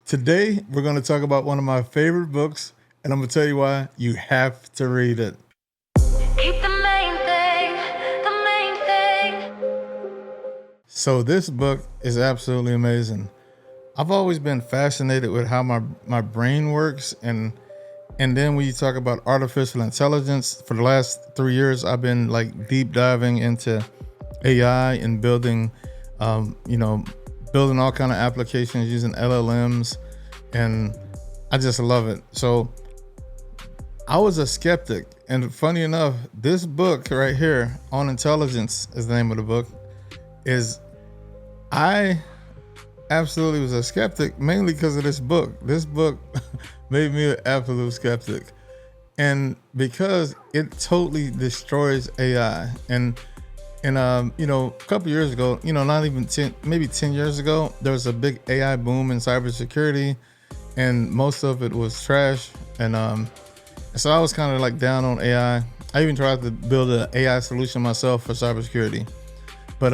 Today, we're going to talk about one of my favorite books, and I'm going to tell you why you have to read it. Keep the main thing, the main thing. So this book is absolutely amazing. I've always been fascinated with how my brain works, and then when you talk about artificial intelligence, for the last 3 years, I've been like deep diving into AI and building all kind of applications using LLMs, and I just love it. So I was a skeptic, and funny enough, this book right here, On Intelligence is the name of the book, I absolutely was a skeptic, mainly because of this book. This book made me an absolute skeptic, and because it totally destroys AI. And a couple years ago, not even 10 years ago, there was a big AI boom in cybersecurity, and most of it was trash. And so I was kind of like down on AI. I even tried to build an AI solution myself for cybersecurity, but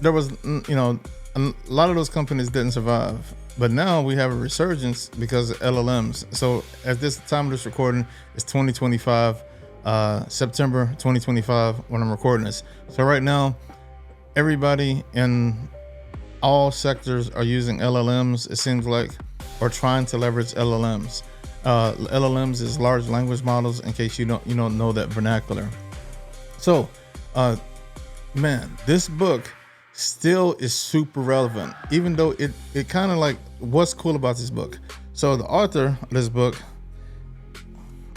there was, a lot of those companies didn't survive. But now we have a resurgence because of LLMs. So at this time of this recording, it's 2025. September 2025 when I'm recording this. So right now, everybody in all sectors are using LLMs, it seems like, or trying to leverage LLMs. LLMs is large language models, in case you don't know that vernacular. So, man, this book still is super relevant, even though it kind of like, what's cool about this book? So the author of this book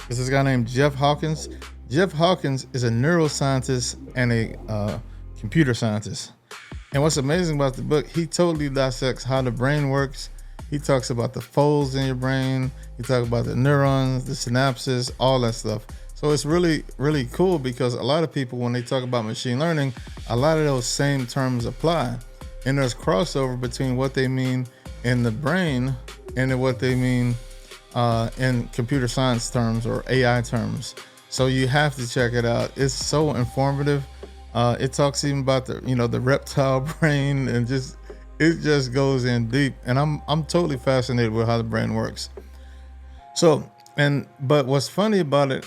is this guy named Jeff Hawkins. Jeff Hawkins is a neuroscientist and a computer scientist. And what's amazing about the book, he totally dissects how the brain works. He talks about the folds in your brain. He talks about the neurons, the synapses, all that stuff. So it's really, really cool, because a lot of people, when they talk about machine learning, a lot of those same terms apply. And there's crossover between what they mean in the brain and what they mean in computer science terms or AI terms. So you have to check it out. It's so informative. It talks even about the reptile brain, and it just goes in deep. And I'm totally fascinated with how the brain works. So, but what's funny about it,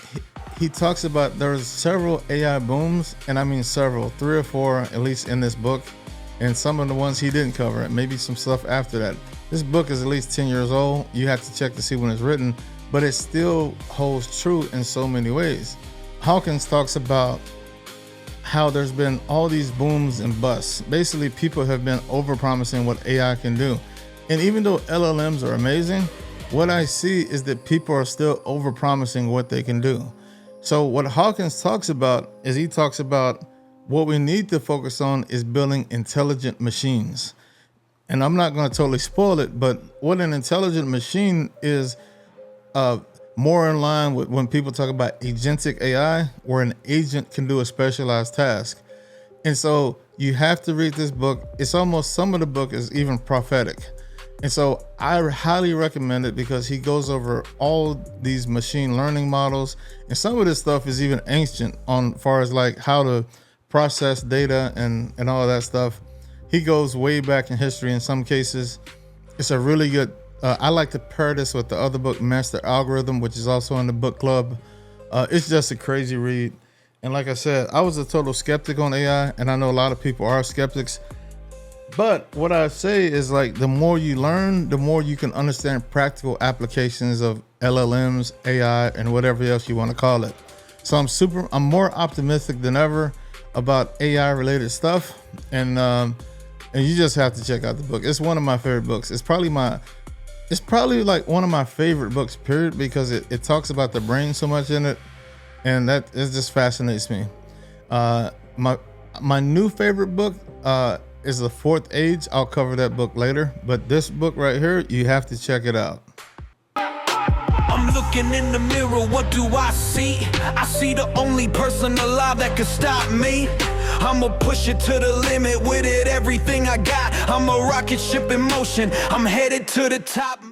he talks about there's several AI booms, and I mean several, 3 or 4 at least in this book, and some of the ones he didn't cover, and maybe some stuff after that. This book is at least 10 years old. You have to check to see when it's written, but it still holds true in so many ways. Hawkins talks about how there's been all these booms and busts. Basically, people have been overpromising what AI can do. And even though LLMs are amazing, what I see is that people are still overpromising what they can do. So what Hawkins talks about is, he talks about what we need to focus on is building intelligent machines. And I'm not going to totally spoil it, but what an intelligent machine is, more in line with when people talk about agentic AI, where an agent can do a specialized task. And so you have to read this book. It's almost, some of the book is even prophetic. And so I highly recommend it, because he goes over all these machine learning models, and some of this stuff is even ancient on far as like how to process data and all that stuff. He goes way back in history in some cases. It's a really good, I like to pair this with the other book, Master Algorithm, which is also in the book club. It's just a crazy read. And like I said, I was a total skeptic on AI, and I know a lot of people are skeptics. But what I say is, like, the more you learn, the more you can understand practical applications of LLMs, AI, and whatever else you want to call it. So I'm more optimistic than ever about AI related stuff. And you just have to check out the book. It's one of my favorite books. It's probably like one of my favorite books, period, because it talks about the brain so much in it, and it just fascinates me. My new favorite book is The Fourth Age. I'll cover that book later, but this book right here, you have to check it out. I'm looking in the mirror, what do I see? I see the only person alive that could stop me. I'ma push it to the limit, with it everything I got. I'm a rocket ship in motion, I'm headed to the top.